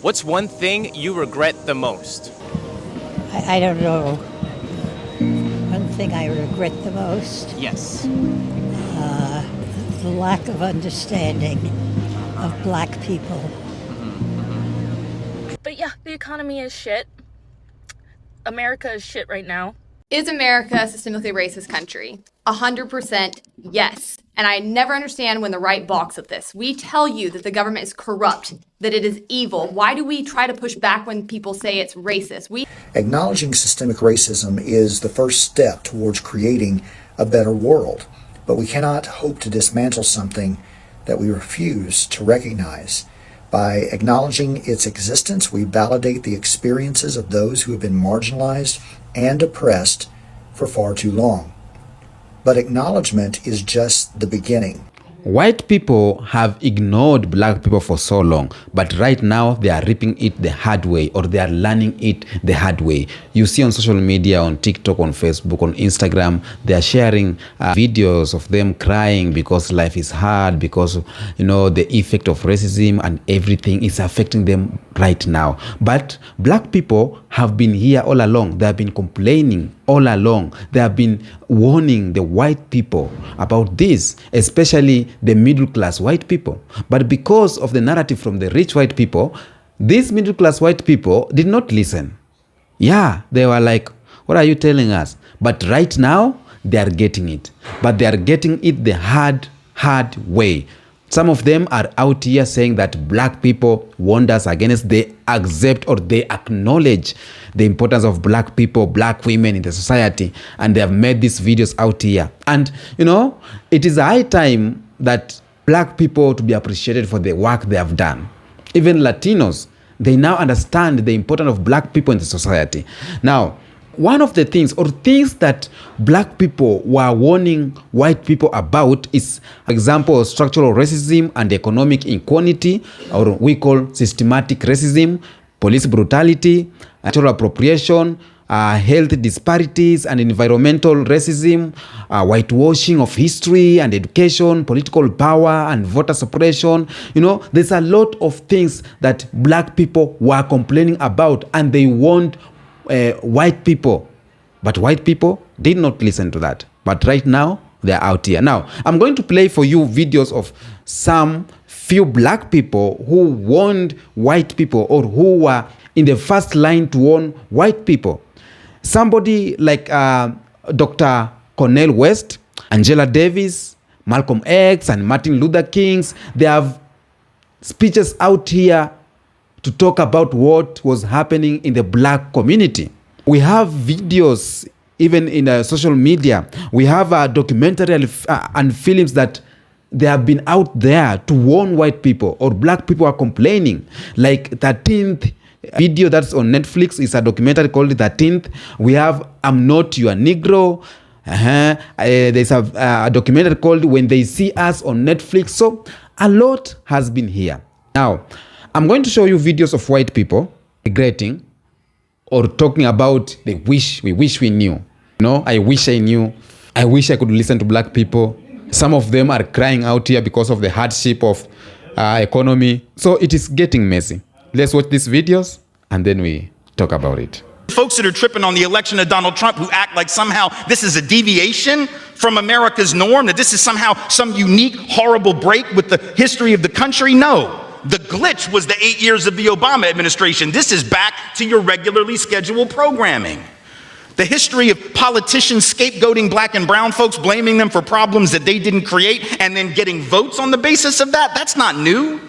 What's one thing you regret the most? I don't know. One thing I regret the most, Yes. the lack of understanding of black people. But yeah, the economy is shit. America is shit right now. Is America a systemically racist country? 100% yes. And I never understand when the right balks at this. We tell you that the government is corrupt, that it is evil. Why do we try to push back when people say it's racist? Acknowledging systemic racism is the first step towards creating a better world. But we cannot hope to dismantle something that we refuse to recognize. By acknowledging its existence, we validate the experiences of those who have been marginalized and oppressed for far too long. But acknowledgement is just the beginning. White people have ignored black people for so long, but right now they are reaping it the hard way, or they are learning it the hard way. You see on social media, on TikTok, on Facebook, on Instagram, they are sharing videos of them crying because life is hard, because the effect of racism and everything is affecting them right now. But black people have been here all along. They have been complaining all along. They have been warning the white people about this, especially the middle class white people. But because of the narrative from the rich white people, these middle class white people did not listen. Yeah, they were like, what are you telling us? But right now, they are getting it. But they are getting it the hard way. Some of them are out here saying that black people warned us against. They accept or they acknowledge the importance of black people, black women in the society, and they have made these videos out here. And, it is a high time that black people to be appreciated for the work they have done. Even Latinos, they now understand the importance of black people in the society. Now, one of the things that black people were warning white people about is, for example, structural racism and economic inequality, or we call systematic racism, police brutality, cultural appropriation, health disparities and environmental racism, whitewashing of history and education, political power and voter suppression. There's a lot of things that black people were complaining about, and they want white people. But white people did not listen to that. But right now, they're out here. Now, I'm going to play for you videos of some few black people who warned white people, or who were in the first line to warn white people. Somebody like Dr. Cornel West, Angela Davis, Malcolm X, and Martin Luther King, they have speeches out here to talk about what was happening in the black community. We have videos even in social media. We have a documentary and films that they have been out there to warn white people, or black people are complaining. Like 13th video that's on Netflix is a documentary called 13th. We have I'm Not Your Negro. There's a documentary called When They See Us on Netflix. So a lot has been here. Now, I'm going to show you videos of white people regretting or talking about we wish we knew. I wish I knew. I wish I could listen to black people. Some of them are crying out here because of the hardship of economy. So it is getting messy. Let's watch these videos and then we talk about it. Folks that are tripping on the election of Donald Trump, who act like somehow this is a deviation from America's norm, that this is somehow some unique, horrible break with the history of the country. No. The glitch was the 8 years of the Obama administration. This is back to your regularly scheduled programming. The history of politicians scapegoating black and brown folks, blaming them for problems that they didn't create, and then getting votes on the basis of that, that's not new.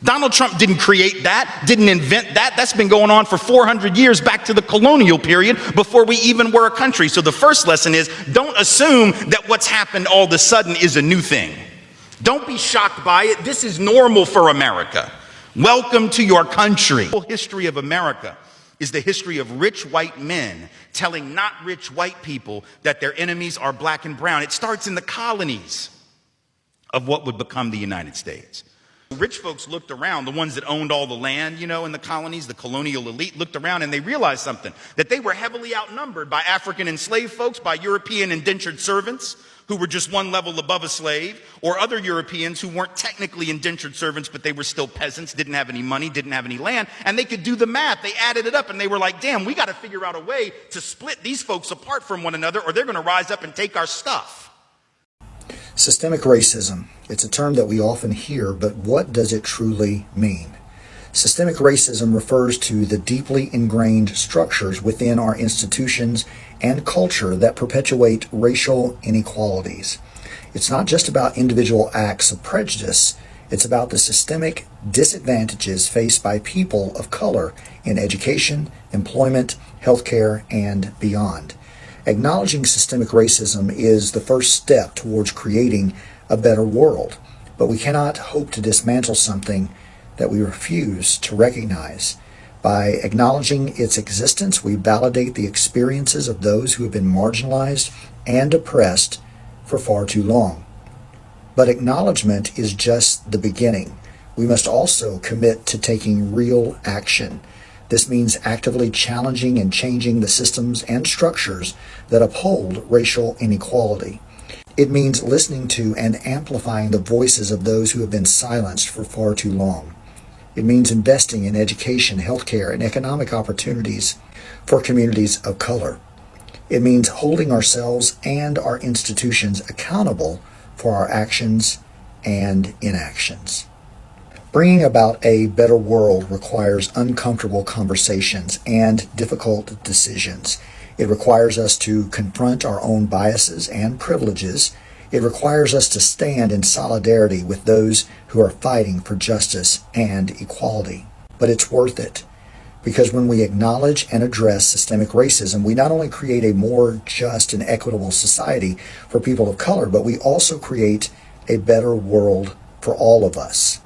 Donald Trump didn't create that, didn't invent that. That's been going on for 400 years, back to the colonial period, before we even were a country. So the first lesson is, don't assume that what's happened all of a sudden is a new thing. Don't be shocked by it. This is normal for America. Welcome to your country. The whole history of America is the history of rich white men telling not rich white people that their enemies are black and brown. It starts in the colonies of what would become the United States. Rich folks looked around, the ones that owned all the land, in the colonies, the colonial elite looked around and they realized something, that they were heavily outnumbered by African enslaved folks, by European indentured servants, who were just one level above a slave, or other Europeans who weren't technically indentured servants, but they were still peasants, didn't have any money, didn't have any land, and they could do the math. They added it up and they were like, damn, we got to figure out a way to split these folks apart from one another or they're going to rise up and take our stuff. Systemic racism. It's a term that we often hear, but what does it truly mean? Systemic racism refers to the deeply ingrained structures within our institutions and culture that perpetuate racial inequalities. It's not just about individual acts of prejudice, it's about the systemic disadvantages faced by people of color in education, employment, healthcare, and beyond. Acknowledging systemic racism is the first step towards creating a better world, but we cannot hope to dismantle something that we refuse to recognize. By acknowledging its existence, we validate the experiences of those who have been marginalized and oppressed for far too long. But acknowledgement is just the beginning. We must also commit to taking real action. This means actively challenging and changing the systems and structures that uphold racial inequality. It means listening to and amplifying the voices of those who have been silenced for far too long. It means investing in education, healthcare, and economic opportunities for communities of color. It means holding ourselves and our institutions accountable for our actions and inactions. Bringing about a better world requires uncomfortable conversations and difficult decisions. It requires us to confront our own biases and privileges. It requires us to stand in solidarity with those who are fighting for justice and equality. But it's worth it, because when we acknowledge and address systemic racism, we not only create a more just and equitable society for people of color, but we also create a better world for all of us.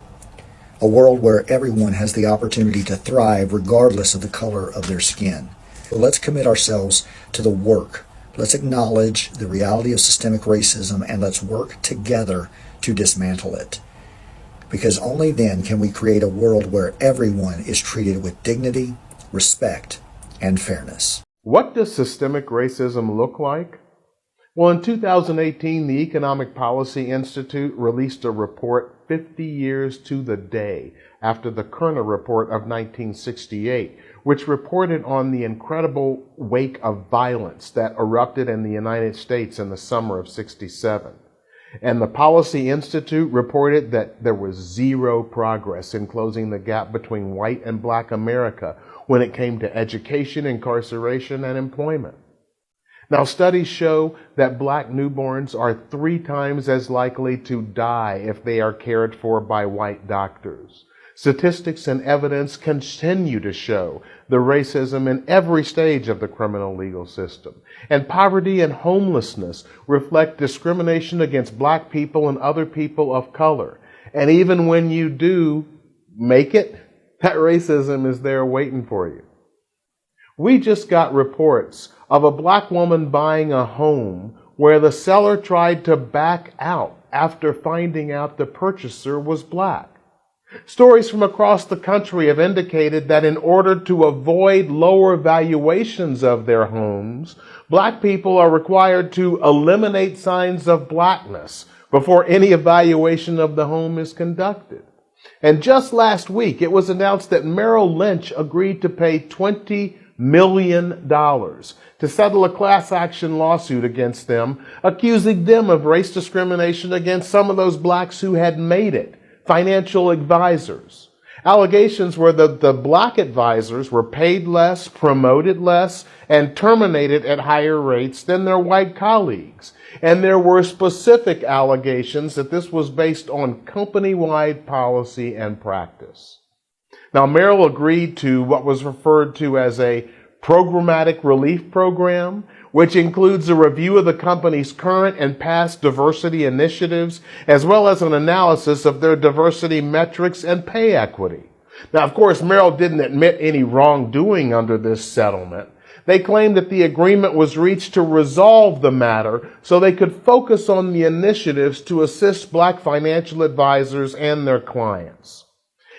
A world where everyone has the opportunity to thrive regardless of the color of their skin. So let's commit ourselves to the work. Let's acknowledge the reality of systemic racism and let's work together to dismantle it. Because only then can we create a world where everyone is treated with dignity, respect, and fairness. What does systemic racism look like? Well, in 2018, the Economic Policy Institute released a report 50 years to the day after the Kerner Report of 1968, which reported on the incredible wake of violence that erupted in the United States in the summer of '67. And the Policy Institute reported that there was zero progress in closing the gap between white and black America when it came to education, incarceration, and employment. Now, studies show that black newborns are 3 times as likely to die if they are cared for by white doctors. Statistics and evidence continue to show the racism in every stage of the criminal legal system. And poverty and homelessness reflect discrimination against black people and other people of color. And even when you do make it, that racism is there waiting for you. We just got reports of a black woman buying a home where the seller tried to back out after finding out the purchaser was black. Stories from across the country have indicated that in order to avoid lower valuations of their homes, black people are required to eliminate signs of blackness before any evaluation of the home is conducted. And just last week, it was announced that Merrill Lynch agreed to pay $20 million to settle a class action lawsuit against them, accusing them of race discrimination against some of those blacks who had made it. Financial advisors. Allegations were that the black advisors were paid less, promoted less, and terminated at higher rates than their white colleagues. And there were specific allegations that this was based on company-wide policy and practice. Now, Merrill agreed to what was referred to as a programmatic relief program, which includes a review of the company's current and past diversity initiatives, as well as an analysis of their diversity metrics and pay equity. Now, of course, Merrill didn't admit any wrongdoing under this settlement. They claimed that the agreement was reached to resolve the matter so they could focus on the initiatives to assist black financial advisors and their clients.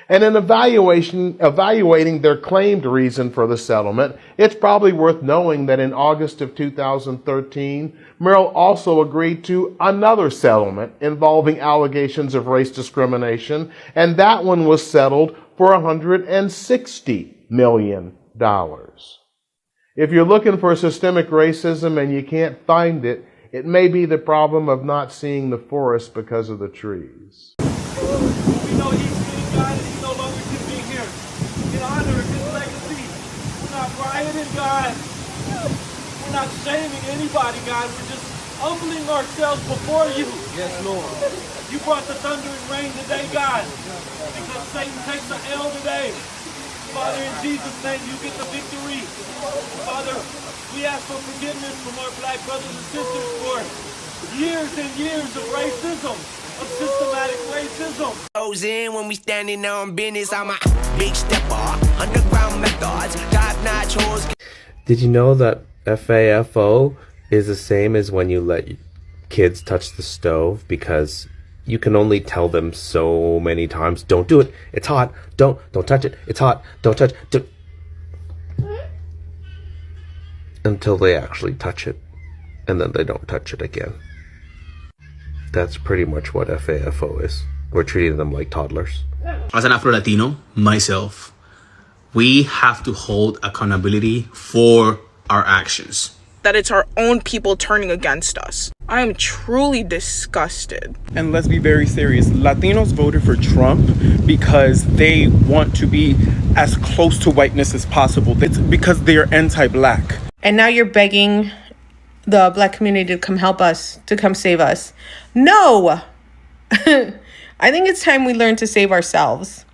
And in evaluating their claimed reason for the settlement, it's probably worth knowing that in August of 2013, Merrill also agreed to another settlement involving allegations of race discrimination, and that one was settled for $160 million. If you're looking for systemic racism and you can't find it, it may be the problem of not seeing the forest because of the trees. We know he's being God and he no longer can be here. In honor of his legacy, we're not rioting, God. We're not shaming anybody, God. We're just humbling ourselves before you. Yes, Lord. You brought the thunder and rain today, God, because Satan takes the L today. Father, in Jesus' name, you get the victory. Father, we ask for forgiveness from our black brothers and sisters for years and years of racism, of systematic racism. Goes in when we standing on business. I'm a big stepper, underground methods, top-notch hoes. Did you know that FAFO is the same as when you let kids touch the stove, because you can only tell them so many times, don't do it, it's hot, don't touch it, it's hot, don't touch it, until they actually touch it, and then they don't touch it again. That's pretty much what FAFO is. We're treating them like toddlers. As an Afro-Latino, myself, we have to hold accountability for our actions. That it's our own people turning against us. I am truly disgusted. And let's be very serious. Latinos voted for Trump because they want to be as close to whiteness as possible. It's because they're anti-black. And now you're begging the black community to come help us, to come save us. No! I think it's time we learn to save ourselves.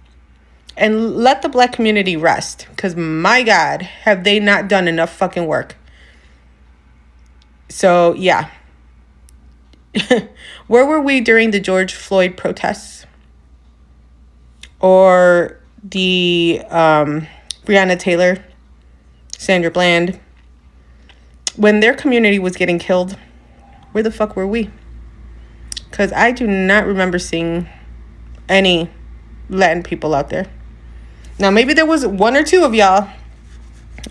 And let the black community rest. Because my God, have they not done enough fucking work. So, yeah. Where were we during the George Floyd protests? Or the Breonna Taylor, Sandra Bland? When their community was getting killed, where the fuck were we? Because I do not remember seeing any Latin people out there. Now, maybe there was one or two of y'all.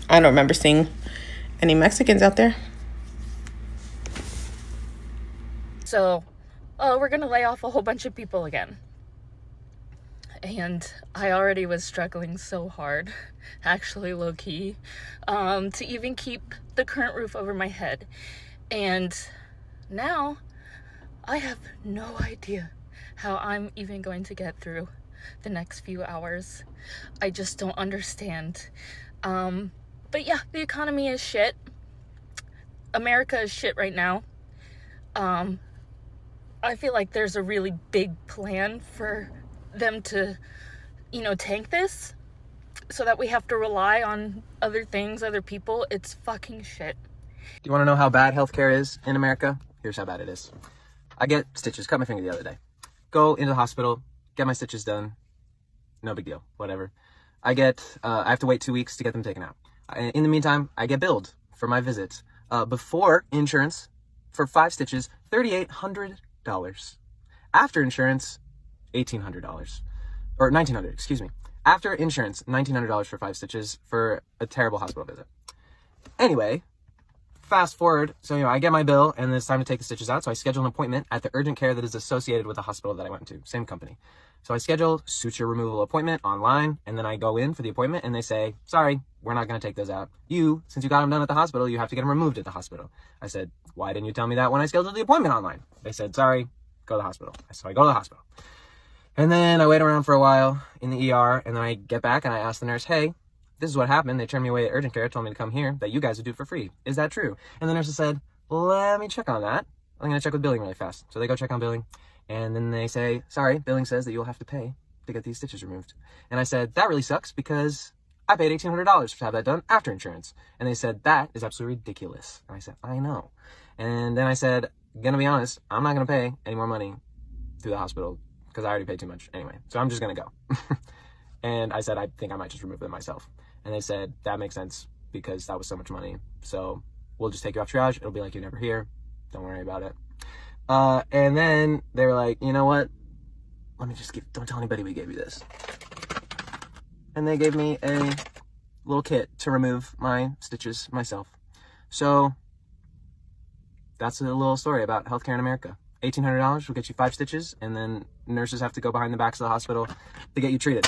I don't remember seeing any Mexicans out there. So, we're gonna lay off a whole bunch of people again. And I already was struggling so hard, actually low-key, to even keep the current roof over my head. And now, I have no idea how I'm even going to get through the next few hours. I just don't understand. But yeah, the economy is shit. America is shit right now. I feel like there's a really big plan for them to, tank this so that we have to rely on other things, other people. It's fucking shit. Do you want to know how bad healthcare is in America? Here's how bad it is. I get stitches, cut my finger the other day. Go into the hospital, get my stitches done. No big deal, whatever. I have to wait 2 weeks to get them taken out. In the meantime, I get billed for my visit. Before insurance, for 5 stitches, $3,800. After insurance, $1,800. Or $1,900, excuse me. After insurance, $1,900 for 5 stitches for a terrible hospital visit. Anyway, fast forward, so I get my bill and it's time to take the stitches out, so I schedule an appointment at the urgent care that is associated with the hospital that I went to, same company. So I schedule suture removal appointment online, and then I go in for the appointment and they say, sorry, we're not going to take those out. Since you got them done at the hospital, you have to get them removed at the hospital. I said, why didn't you tell me that when I scheduled the appointment online? They said, sorry, go to the hospital. So I go to the hospital. And then I wait around for a while in the ER, and then I get back and I ask the nurse, hey, this is what happened. They turned me away at urgent care, told me to come here, that you guys would do it for free. Is that true? And the nurse said, let me check on that. I'm going to check with billing really fast. So they go check on billing. And then they say, sorry, billing says that you'll have to pay to get these stitches removed. And I said, that really sucks because I paid $1,800 to have that done after insurance. And they said, that is absolutely ridiculous. And I said, I know. And then I said, gonna be honest, I'm not gonna pay any more money through the hospital because I already paid too much anyway. So I'm just gonna go. And I said, I think I might just remove them myself. And they said, that makes sense because that was so much money. So we'll just take you off triage. It'll be like you're never here. Don't worry about it. And then they were like, you know what? Don't tell anybody we gave you this. and they gave me a little kit to remove my stitches myself. So that's a little story about healthcare in America. $1,800 will get you 5 stitches, and then nurses have to go behind the backs of the hospital to get you treated.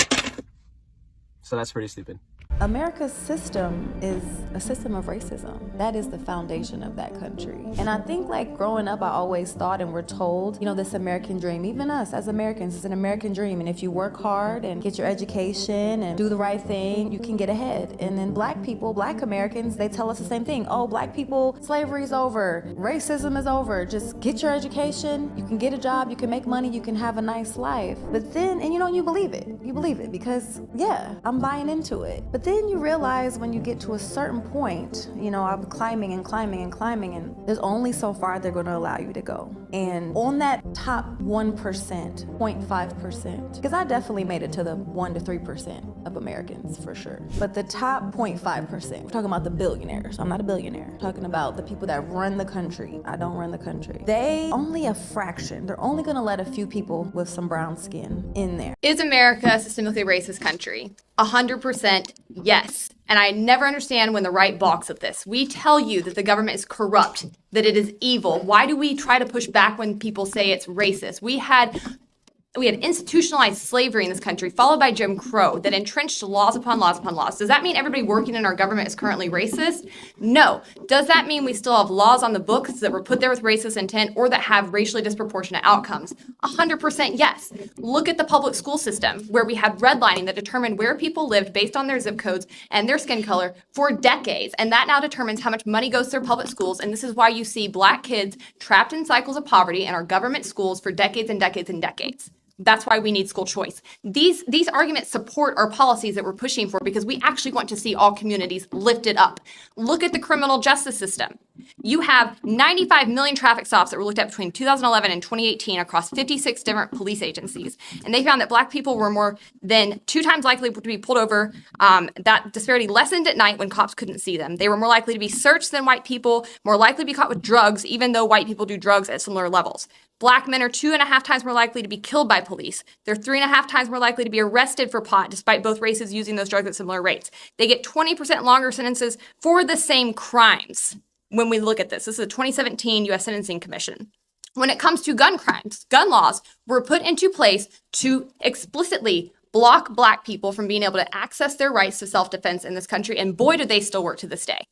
So that's pretty stupid. America's system is a system of racism. That is the foundation of that country. And I think like growing up, I always thought and we're told, you know, this American dream, even us as Americans, it's an American dream. And if you work hard and get your education and do the right thing, you can get ahead. And then black people, black Americans, they tell us the same thing. Oh, black people, slavery's over. Racism is over. Just get your education. You can get a job. You can make money. You can have a nice life. But then, and you know, you believe it. You believe it because, yeah, I'm buying into it. But then you realize when you get to a certain point, you know, I'm climbing and climbing and climbing, and there's only so far they're going to allow you to go. And on that top 1%, 0.5%, because I definitely made it to the 1 to 3% of Americans for sure. But the top 0.5%, we're talking about the billionaires. I'm not a billionaire. I'm talking about the people that run the country. I don't run the country. They only a fraction. They're only going to let a few people with some brown skin in there. Is America a systemically racist country? 100% yes. And I never understand when the right balks at this. We tell you that the government is corrupt, that it is evil. Why do we try to push back when people say it's racist? We had institutionalized slavery in this country, followed by Jim Crow, that entrenched laws upon laws upon laws. Does that mean everybody working in our government is currently racist? No. Does that mean we still have laws on the books that were put there with racist intent or that have racially disproportionate outcomes? 100% yes. Look at the public school system, where we had redlining that determined where people lived based on their zip codes and their skin color for decades. And that now determines how much money goes to their public schools. And this is why you see black kids trapped in cycles of poverty in our government schools for decades and decades and decades. That's why we need school choice. These arguments support our policies that we're pushing for because we actually want to see all communities lifted up. Look at the criminal justice system. You have 95 million traffic stops that were looked at between 2011 and 2018 across 56 different police agencies. And they found that black people were more than 2 times likely to be pulled over. That disparity lessened at night when cops couldn't see them. They were more likely to be searched than white people, more likely to be caught with drugs, even though white people do drugs at similar levels. Black men are 2.5 times more likely to be killed by police. They're 3.5 times more likely to be arrested for pot, despite both races using those drugs at similar rates. They get 20% longer sentences for the same crimes. When we look at this is a 2017 U.S. Sentencing Commission. When it comes to gun crimes, gun laws were put into place to explicitly block black people from being able to access their rights to self-defense in this country, and boy, do they still work to this day.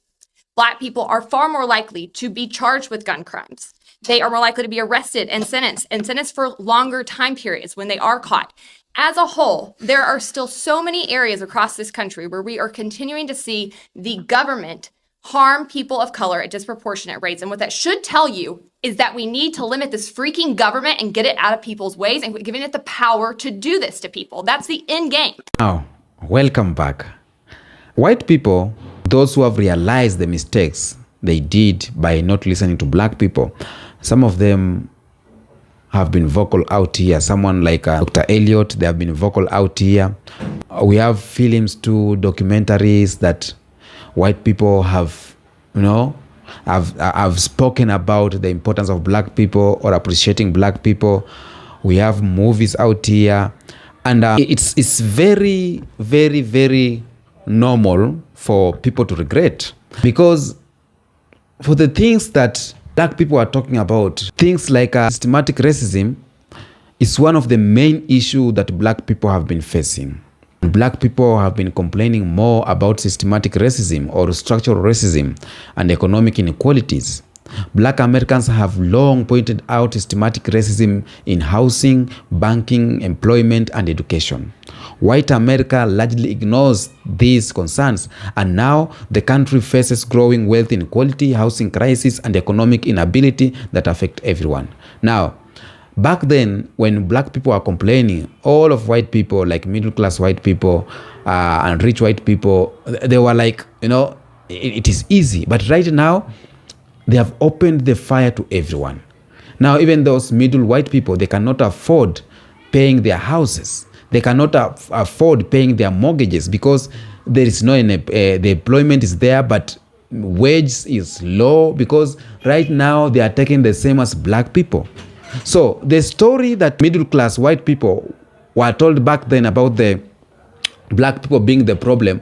Black people are far more likely to be charged with gun crimes. They are more likely to be arrested and sentenced for longer time periods when they are caught. As a whole, there are still so many areas across this country where we are continuing to see the government harm people of color at disproportionate rates. And what that should tell you is that we need to limit this freaking government and get it out of people's ways and giving it the power to do this to people. That's the end game. Now, welcome back. White people, those who have realized the mistakes they did by not listening to black people, some of them have been vocal out here. Someone like Dr. Elliot, they have been vocal out here. We have films too, documentaries that white people have, have spoken about the importance of black people or appreciating black people. We have movies out here, and it's very, very, very normal for people to regret, because for the things that black people are talking about, things like systematic racism is one of the main issues that black people have been facing. Black people have been complaining more about systematic racism or structural racism and economic inequalities. Black Americans have long pointed out systematic racism in housing, banking, employment, and education. White America largely ignores these concerns, and now the country faces growing wealth inequality, housing crisis, and economic inability that affect everyone. Now, back then, when black people are complaining, all of white people, like middle-class white people and rich white people, they were like, it is easy. But right now, they have opened the fire to everyone. Now, even those middle white people, they cannot afford paying their houses. They cannot afford paying their mortgages because there is the employment is there, but wage is low, because right now they are taking the same as black people. So the story that middle class white people were told back then about the black people being the problem,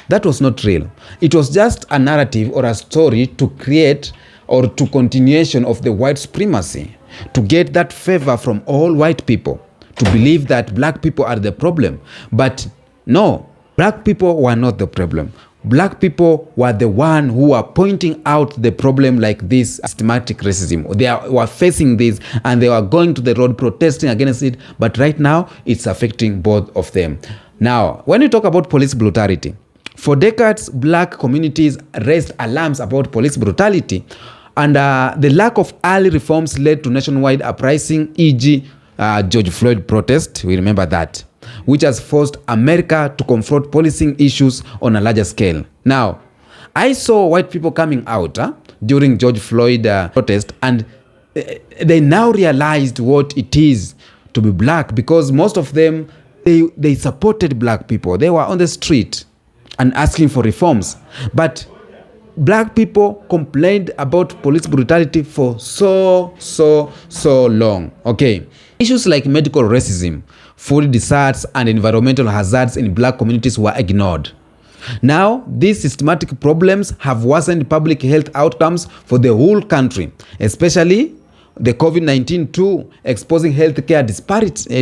that was not real. It was just a narrative or a story to create or to continuation of the white supremacy, to get that favor from all white people, to believe that black people are the problem. But no, black people were not the problem. Black people were the one who were pointing out the problem like this systematic racism. They were facing this and they were going to the road protesting against it. But right now, it's affecting both of them. Now, when you talk about police brutality, for decades, black communities raised alarms about police brutality, and the lack of early reforms led to nationwide uprising, e.g. George Floyd protest, we remember that, which has forced America to confront policing issues on a larger scale. Now, I saw white people coming out during George Floyd protest, and they now realized what it is to be black, because most of them, they supported black people. They were on the street and asking for reforms. But black people complained about police brutality for so long. Okay. Issues like medical racism, food deserts, and environmental hazards in black communities were ignored. Now, these systematic problems have worsened public health outcomes for the whole country, especially the COVID-19 too, exposing healthcare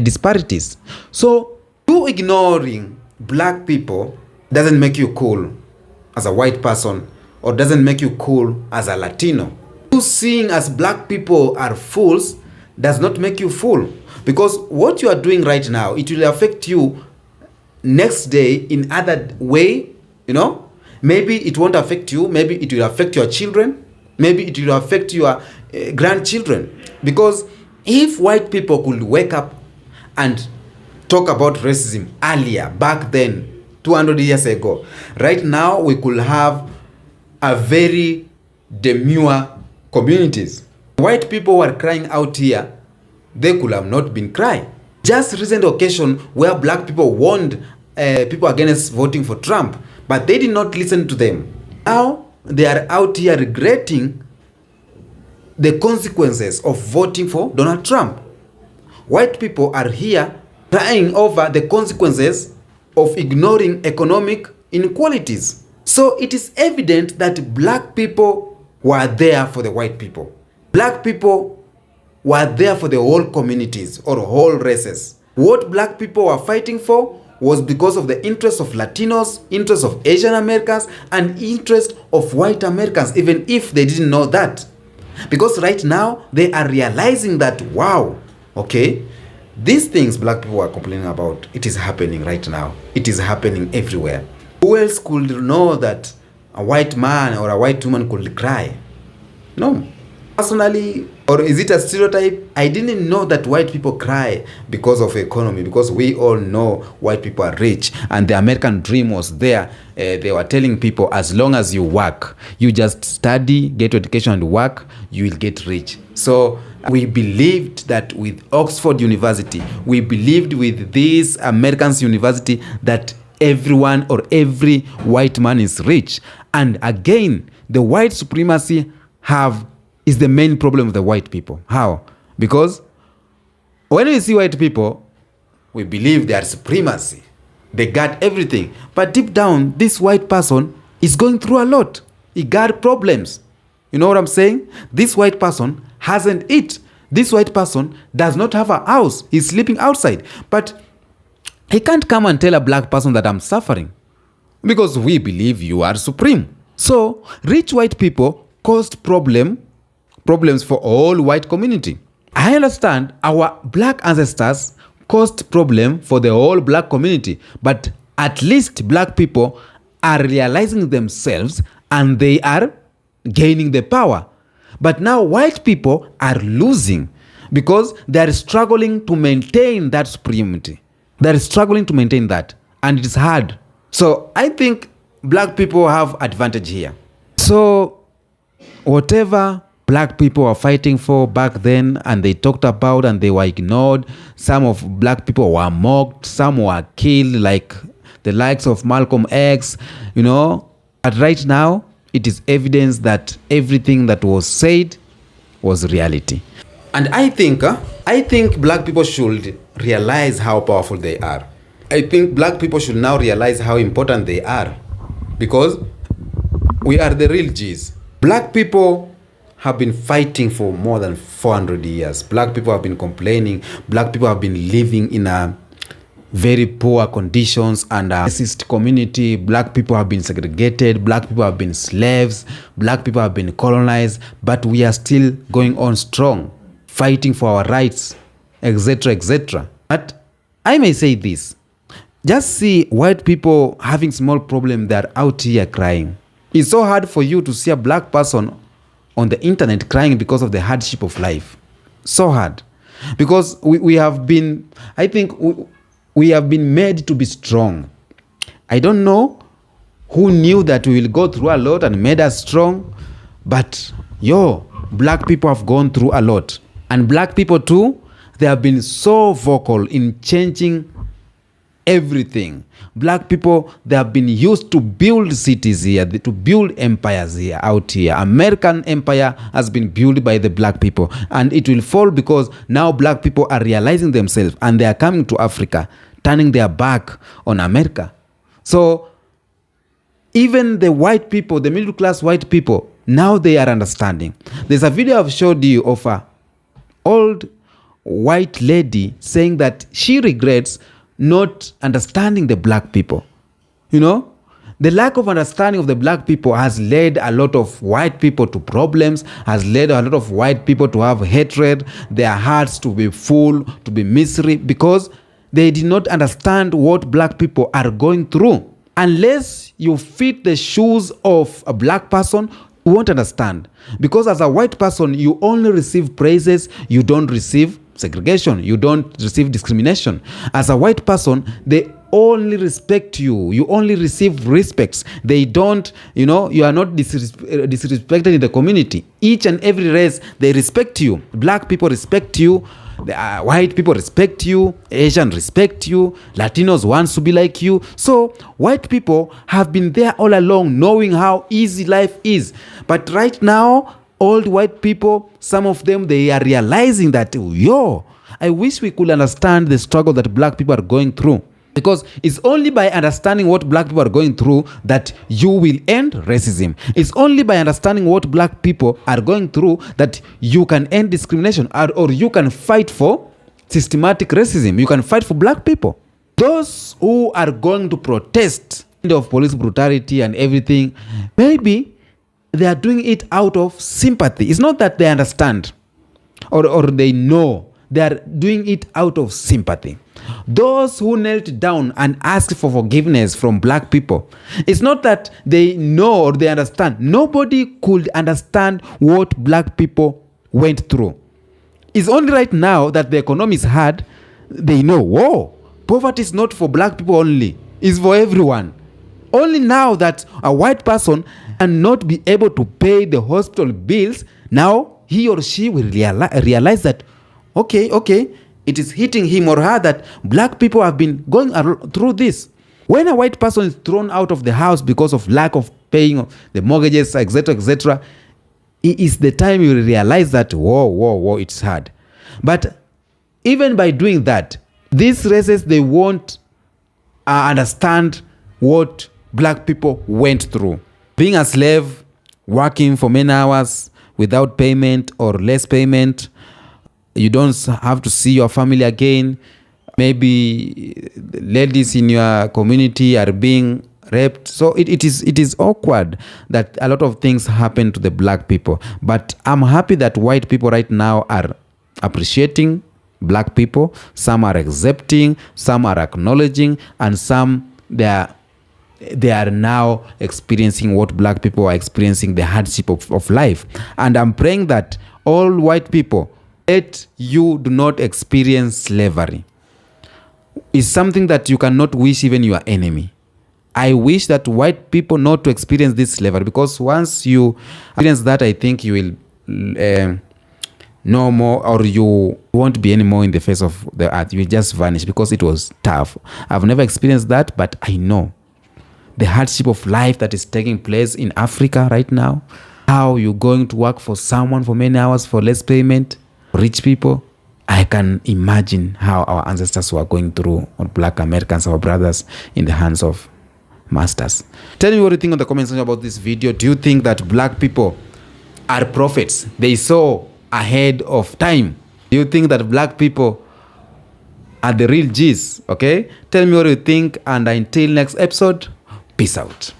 disparities. So, you ignoring black people doesn't make you cool as a white person, or doesn't make you cool as a Latino. You seeing as black people are fools does not make you fool, because what you are doing right now, it will affect you next day in other way, Maybe it won't affect you, maybe it will affect your children, maybe it will affect your grandchildren. Because if white people could wake up and talk about racism earlier, back then, 200 years ago, right now we could have a very demure communities. White people were crying out here, they could have not been crying. Just recent occasion where black people warned people against voting for Trump, but they did not listen to them. Now they are out here regretting the consequences of voting for Donald Trump. White people are here crying over the consequences of ignoring economic inequalities. So it is evident that black people were there for the white people. Black people were there for the whole communities or whole races. What black people were fighting for was because of the interests of Latinos, interests of Asian Americans, and interest of white Americans, even if they didn't know that. Because right now, they are realizing that, wow, okay, these things black people are complaining about, it is happening right now. It is happening everywhere. Who else could know that a white man or a white woman could cry? No. Personally, or is it a stereotype? I didn't know that white people cry because of economy, because we all know white people are rich and the American dream was there. They were telling people, as long as you work, you just study, get your education and work, you will get rich. So we believed that with Oxford University, we believed with this American's university that everyone or every white man is rich. And again, the white supremacy is the main problem of the white people. How? Because when we see white people, we believe they are supremacy. They got everything. But deep down, this white person is going through a lot. He got problems. You know what I'm saying? This white person hasn't eaten. This white person does not have a house. He's sleeping outside. But he can't come and tell a black person that I'm suffering, because we believe you are supreme. So rich white people caused problems for all white community. I understand our black ancestors caused problem for the whole black community, but at least black people are realizing themselves and they are gaining the power. But now white people are losing because they are struggling to maintain that supremacy. They are struggling to maintain that, and it is hard. So I think black people have advantage here. So whatever black people were fighting for back then and they talked about and they were ignored, some of black people were mocked, some were killed, like the likes of Malcolm X, But right now, it is evidence that everything that was said was reality. And I think black people should realize how powerful they are. I think black people should now realize how important they are, because we are the real G's. Black people have been fighting for more than 400 years. Black people have been complaining. Black people have been living in a very poor conditions and a racist community. Black people have been segregated. Black people have been slaves. Black people have been colonized. But we are still going on strong, fighting for our rights, etc., etc. But I may say this. Just see white people having small problem, they're out here crying. It's so hard for you to see a black person on the internet crying because of the hardship of life. So hard. Because we have been, I think we have been made to be strong. I don't know who knew that we will go through a lot and made us strong, but black people have gone through a lot. And black people too, they have been so vocal in changing everything. Black people, they have been used to build cities here, to build empires here, out here. American empire has been built by the black people, and it will fall because now black people are realizing themselves and they are coming to Africa, turning their back on America. So even the white people, the middle class white people, now they are understanding. There's a video I've showed you of a old white lady saying that she regrets not understanding the black people. You know, the lack of understanding of the black people has led a lot of white people to problems, has led a lot of white people to have hatred, their hearts to be full, to be misery, because they did not understand what black people are going through. Unless you fit the shoes of a black person, you won't understand. Because as a white person, you only receive praises, you don't receive segregation, you don't receive discrimination. As a white person, they only respect you, you only receive respects. They don't, you are not disrespected in the community. Each and every race, they respect you. Black people respect you, white people respect you, Asian respect you, Latinos want to be like you. So white people have been there all along, knowing how easy life is. But right now, old white people, some of them, they are realizing that, I wish we could understand the struggle that black people are going through. Because it's only by understanding what black people are going through that you will end racism. It's only by understanding what black people are going through that you can end discrimination, or you can fight for systematic racism. You can fight for black people. Those who are going to protest of police brutality and everything, maybe they are doing it out of sympathy. It's not that they understand or they know. They are doing it out of sympathy. Those who knelt down and asked for forgiveness from black people, it's not that they know or they understand. Nobody could understand what black people went through. It's only right now that the economy is hard, they know, poverty is not for black people only. It's for everyone. Only now that a white person cannot be able to pay the hospital bills, now he or she will realize that, okay, it is hitting him or her that black people have been going through this. When a white person is thrown out of the house because of lack of paying the mortgages, etc., it is the time you realize that, it's hard. But even by doing that, these races, they won't understand what black people went through. Being a slave, working for many hours without payment or less payment, you don't have to see your family again. Maybe ladies in your community are being raped. So it is awkward that a lot of things happen to the black people. But I'm happy that white people right now are appreciating black people. Some are accepting, some are acknowledging, and some they are now experiencing what black people are experiencing, the hardship of life. And I'm praying that all white people, that you do not experience slavery. It's something that you cannot wish even your enemy. I wish that white people not to experience this slavery, because once you experience that, I think you will no more, or you won't be anymore in the face of the earth. You will just vanish because it was tough. I've never experienced that, but I know the hardship of life that is taking place in Africa right now. How you're going to work for someone for many hours for less payment, rich people, I can imagine how our ancestors were going through, or black Americans, our brothers, in the hands of masters. Tell me what you think in the comment section about this video. Do you think that black people are prophets? They saw ahead of time. Do you think that black people are the real G's? Okay? Tell me what you think, and until next episode, peace out.